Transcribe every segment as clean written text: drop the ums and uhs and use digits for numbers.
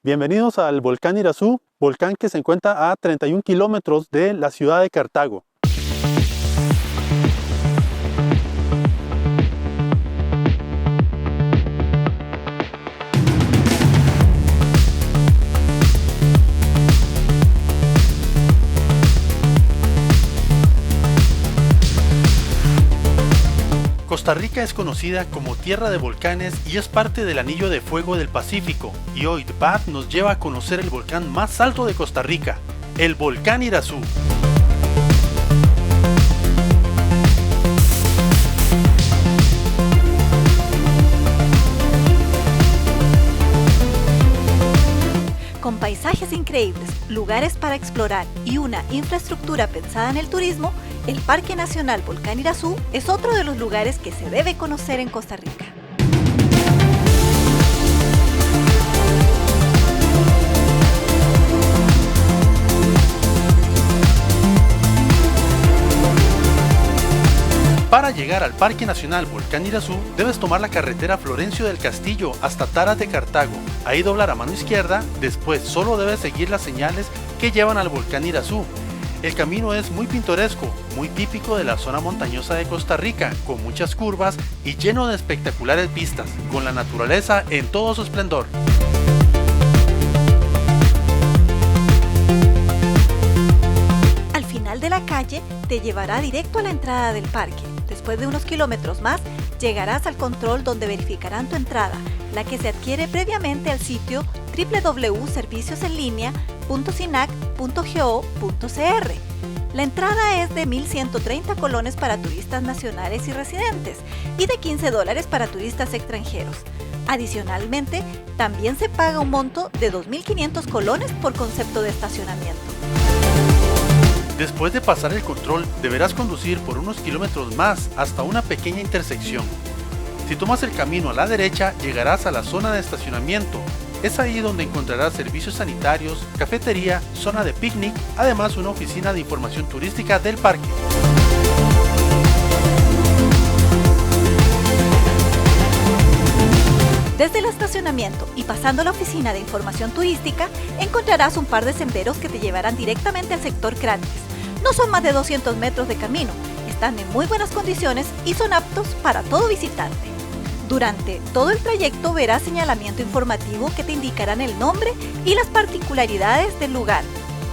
Bienvenidos al volcán Irazú, volcán que se encuentra a 31 kilómetros de la ciudad de Cartago. Costa Rica es conocida como tierra de volcanes y es parte del Anillo de Fuego del Pacífico, y hoy The Path nos lleva a conocer el volcán más alto de Costa Rica, el volcán Irazú. Con paisajes increíbles, lugares para explorar y una infraestructura pensada en el turismo, el Parque Nacional Volcán Irazú es otro de los lugares que se debe conocer en Costa Rica. Para llegar al Parque Nacional Volcán Irazú, debes tomar la carretera Florencio del Castillo hasta Taras de Cartago. Ahí doblar a mano izquierda, después solo debes seguir las señales que llevan al Volcán Irazú. El camino es muy pintoresco, muy típico de la zona montañosa de Costa Rica, con muchas curvas y lleno de espectaculares vistas, con la naturaleza en todo su esplendor. Al final de la calle te llevará directo a la entrada del parque. Después de unos kilómetros más, llegarás al control donde verificarán tu entrada, la que se adquiere previamente al sitio www.serviciosenlinea.sinac.go.cr. La entrada es de 1.130 colones para turistas nacionales y residentes y de $15 para turistas extranjeros. Adicionalmente, también se paga un monto de 2.500 colones por concepto de estacionamiento. Después de pasar el control, deberás conducir por unos kilómetros más hasta una pequeña intersección. Si tomas el camino a la derecha, llegarás a la zona de estacionamiento. Es ahí donde encontrarás servicios sanitarios, cafetería, zona de picnic, además una oficina de información turística del parque. Desde el estacionamiento y pasando a la oficina de información turística, encontrarás un par de senderos que te llevarán directamente al sector cráteres. No son más de 200 metros de camino, están en muy buenas condiciones y son aptos para todo visitante. Durante todo el trayecto verás señalamiento informativo que te indicarán el nombre y las particularidades del lugar.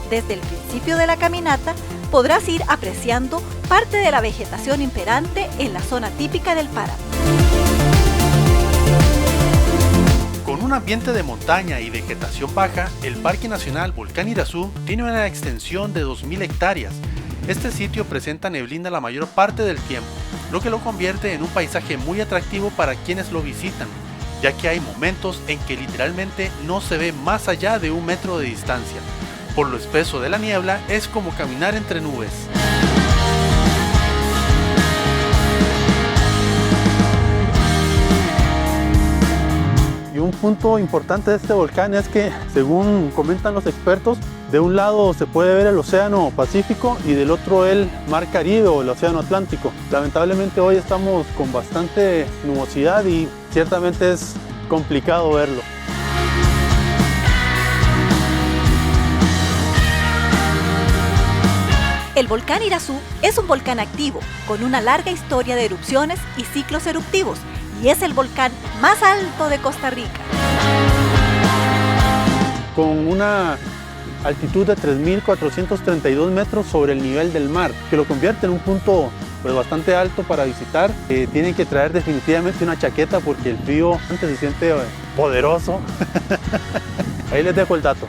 Desde el principio de la caminata podrás ir apreciando parte de la vegetación imperante en la zona típica del páramo. Con un ambiente de montaña y vegetación baja, el Parque Nacional Volcán Irazú tiene una extensión de 2.000 hectáreas. Este sitio presenta neblina la mayor parte del tiempo, lo que lo convierte en un paisaje muy atractivo para quienes lo visitan, ya que hay momentos en que literalmente no se ve más allá de 1 metro de distancia. Por lo espeso de la niebla, es como caminar entre nubes. Y un punto importante de este volcán es que, según comentan los expertos, de un lado se puede ver el océano Pacífico y del otro el mar Caribe o el océano Atlántico. Lamentablemente hoy estamos con bastante nubosidad y ciertamente es complicado verlo. El volcán Irazú es un volcán activo, con una larga historia de erupciones y ciclos eruptivos, y es el volcán más alto de Costa Rica. Con una altitud de 3.432 metros sobre el nivel del mar, que lo convierte en un punto bastante alto para visitar. Tienen que traer definitivamente una chaqueta porque el frío antes se siente poderoso. Ahí les dejo el dato.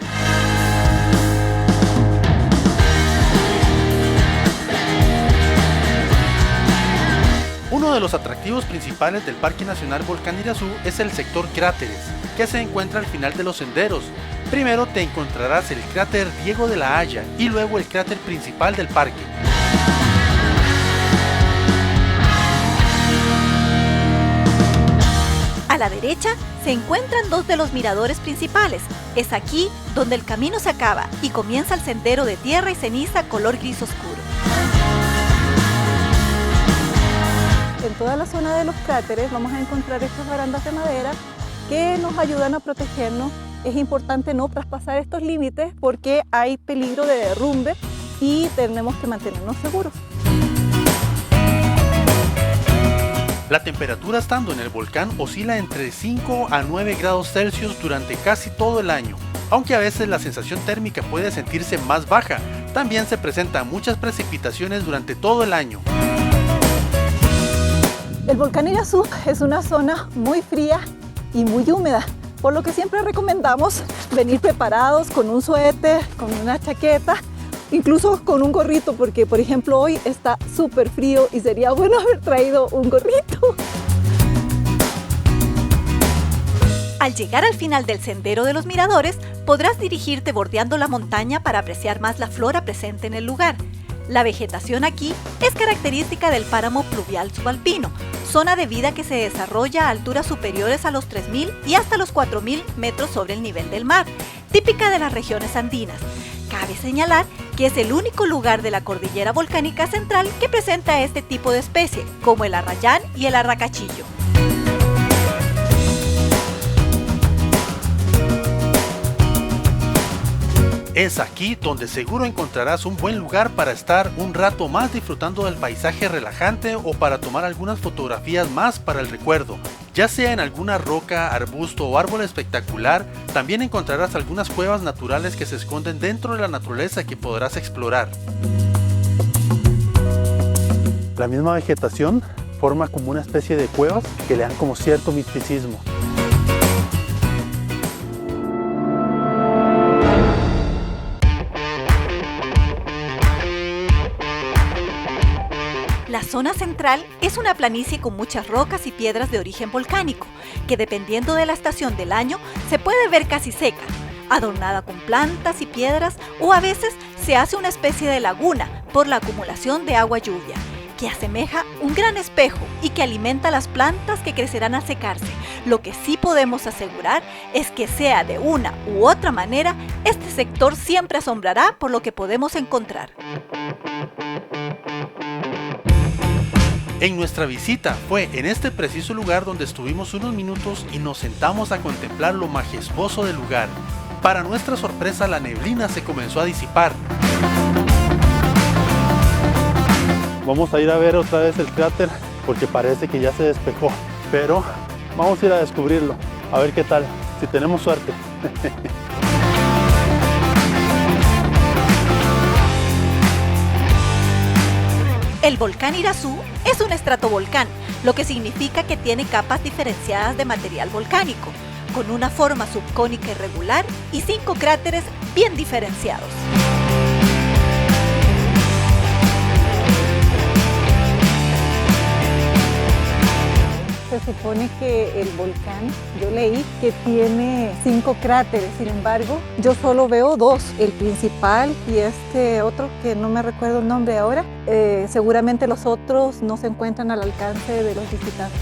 Uno de los atractivos principales del Parque Nacional Volcán Irazú es el sector cráteres, que se encuentra al final de los senderos. Primero te encontrarás el cráter Diego de la Haya y luego el cráter principal del parque. A la derecha se encuentran dos de los miradores principales. Es aquí donde el camino se acaba y comienza el sendero de tierra y ceniza color gris oscuro. En toda la zona de los cráteres vamos a encontrar estas barandas de madera que nos ayudan a protegernos es importante no traspasar estos límites porque hay peligro de derrumbe y tenemos que mantenernos seguros. La temperatura estando en el volcán oscila entre 5 a 9 grados Celsius durante casi todo el año. Aunque a veces la sensación térmica puede sentirse más baja, también se presentan muchas precipitaciones durante todo el año. El volcán Irazú es una zona muy fría y muy húmeda, por lo que siempre recomendamos venir preparados con un suéter, con una chaqueta, incluso con un gorrito, porque por ejemplo hoy está súper frío y sería bueno haber traído un gorrito. Al llegar al final del Sendero de los Miradores, podrás dirigirte bordeando la montaña para apreciar más la flora presente en el lugar. La vegetación aquí es característica del páramo pluvial subalpino, zona de vida que se desarrolla a alturas superiores a los 3.000 y hasta los 4.000 metros sobre el nivel del mar, típica de las regiones andinas. Cabe señalar que es el único lugar de la cordillera volcánica central que presenta este tipo de especie, como el arrayán y el arracachillo. Es aquí donde seguro encontrarás un buen lugar para estar un rato más disfrutando del paisaje relajante o para tomar algunas fotografías más para el recuerdo. Ya sea en alguna roca, arbusto o árbol espectacular, también encontrarás algunas cuevas naturales que se esconden dentro de la naturaleza que podrás explorar. La misma vegetación forma como una especie de cuevas que le dan como cierto misticismo. La zona central es una planicie con muchas rocas y piedras de origen volcánico, que dependiendo de la estación del año se puede ver casi seca, adornada con plantas y piedras, o a veces se hace una especie de laguna por la acumulación de agua lluvia, que asemeja un gran espejo y que alimenta las plantas que crecerán al secarse. Lo que sí podemos asegurar es que sea de una u otra manera, este sector siempre asombrará por lo que podemos encontrar. En nuestra visita fue en este preciso lugar donde estuvimos unos minutos y nos sentamos a contemplar lo majestuoso del lugar. Para nuestra sorpresa, la neblina se comenzó a disipar. Vamos a ir a ver otra vez el cráter porque parece que ya se despejó, pero vamos a ir a descubrirlo, a ver qué tal, si tenemos suerte. El volcán Irazú es un estratovolcán, lo que significa que tiene capas diferenciadas de material volcánico, con una forma subcónica irregular y 5 cráteres bien diferenciados. Se supone que el volcán, yo leí que tiene 5 cráteres, sin embargo, yo solo veo 2, el principal y este otro que no me recuerdo el nombre ahora. Seguramente los otros no se encuentran al alcance de los visitantes.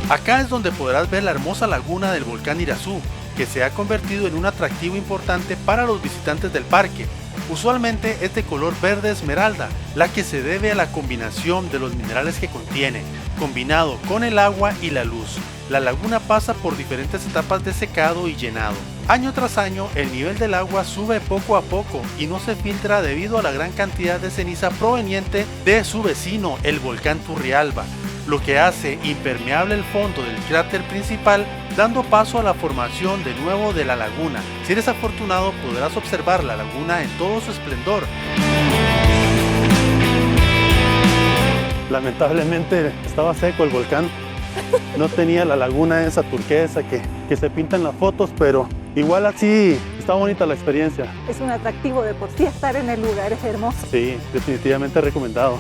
Acá es donde podrás ver la hermosa laguna del volcán Irazú, que se ha convertido en un atractivo importante para los visitantes del parque. Usualmente es de color verde esmeralda, la que se debe a la combinación de los minerales que contiene, combinado con el agua y la luz. La laguna pasa por diferentes etapas de secado y llenado. Año tras año, el nivel del agua sube poco a poco y no se filtra debido a la gran cantidad de ceniza proveniente de su vecino, el volcán Turrialba, lo que hace impermeable el fondo del cráter principal, dando paso a la formación de nuevo de la laguna. Si eres afortunado, podrás observar la laguna en todo su esplendor. Lamentablemente estaba seco el volcán, no tenía la laguna esa turquesa que se pinta en las fotos, pero igual así está bonita la experiencia. Es un atractivo de por sí estar en el lugar, es hermoso. Sí, definitivamente recomendado.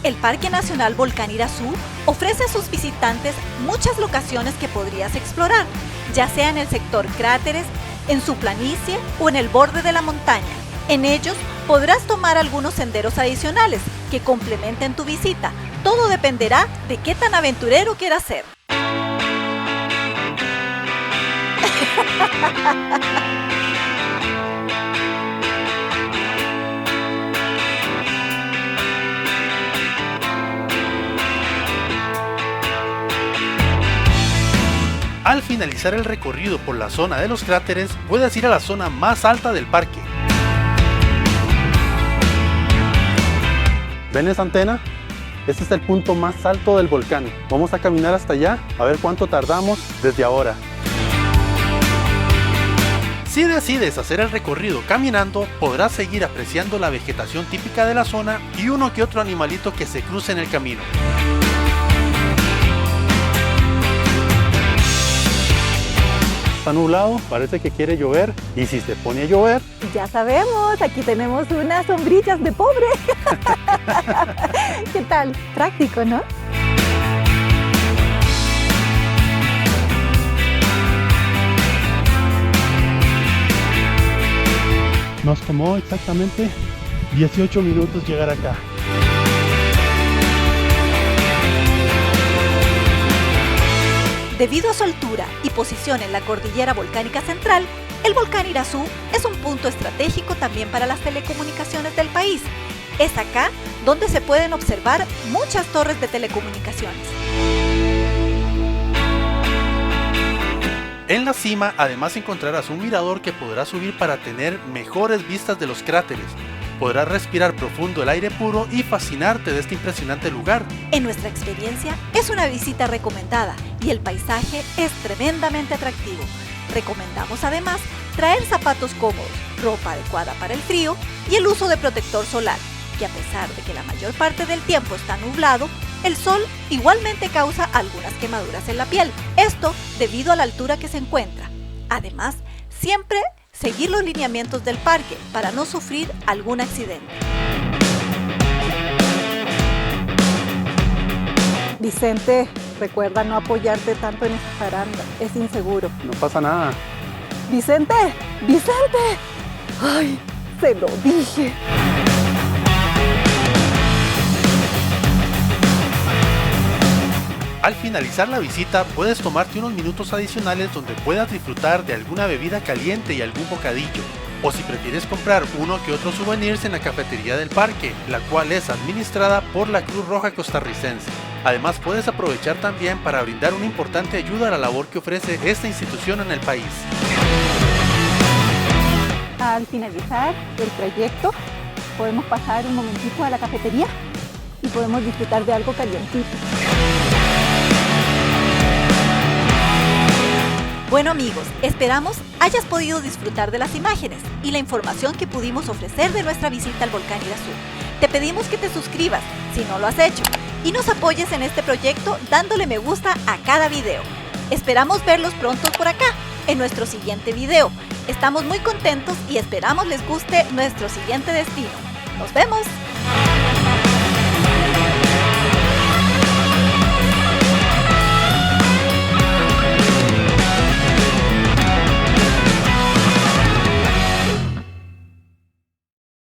El Parque Nacional Volcán Irazú ofrece a sus visitantes muchas locaciones que podrías explorar, ya sea en el sector cráteres, en su planicie o en el borde de la montaña. En ellos podrás tomar algunos senderos adicionales que complementen tu visita. Todo dependerá de qué tan aventurero quieras ser. Al finalizar el recorrido por la zona de los cráteres, puedes ir a la zona más alta del parque. ¿Ven esa antena? Este es el punto más alto del volcán. Vamos a caminar hasta allá a ver cuánto tardamos desde ahora. Si decides hacer el recorrido caminando, podrás seguir apreciando la vegetación típica de la zona y uno que otro animalito que se cruce en el camino. Está nublado, parece que quiere llover, y si se pone a llover... Ya sabemos, aquí tenemos unas sombrillas de pobre. ¿Qué tal? Práctico, ¿no? Nos tomó exactamente 18 minutos llegar acá. Debido a su altura y posición en la cordillera volcánica central, el volcán Irazú es un punto estratégico también para las telecomunicaciones del país. Es acá donde se pueden observar muchas torres de telecomunicaciones. En la cima además encontrarás un mirador que podrás subir para tener mejores vistas de los cráteres. Podrás respirar profundo el aire puro y fascinarte de este impresionante lugar. En nuestra experiencia es una visita recomendada y el paisaje es tremendamente atractivo. Recomendamos además traer zapatos cómodos, ropa adecuada para el frío y el uso de protector solar, que a pesar de que la mayor parte del tiempo está nublado, el sol igualmente causa algunas quemaduras en la piel. Esto debido a la altura que se encuentra. Además, siempre seguir los lineamientos del parque para no sufrir algún accidente. Vicente, recuerda no apoyarte tanto en esa baranda, es inseguro. No pasa nada. ¡Vicente! ¡Vicente! ¡Ay! Se lo dije. Al finalizar la visita puedes tomarte unos minutos adicionales donde puedas disfrutar de alguna bebida caliente y algún bocadillo, o si prefieres comprar uno que otro souvenirs en la cafetería del parque, la cual es administrada por la Cruz Roja Costarricense. Además puedes aprovechar también para brindar una importante ayuda a la labor que ofrece esta institución en el país. Al finalizar el trayecto podemos pasar un momentito a la cafetería y podemos disfrutar de algo calientito. Bueno amigos, esperamos hayas podido disfrutar de las imágenes y la información que pudimos ofrecer de nuestra visita al volcán Irazú. Te pedimos que te suscribas si no lo has hecho y nos apoyes en este proyecto dándole me gusta a cada video. Esperamos verlos pronto por acá en nuestro siguiente video. Estamos muy contentos y esperamos les guste nuestro siguiente destino. ¡Nos vemos!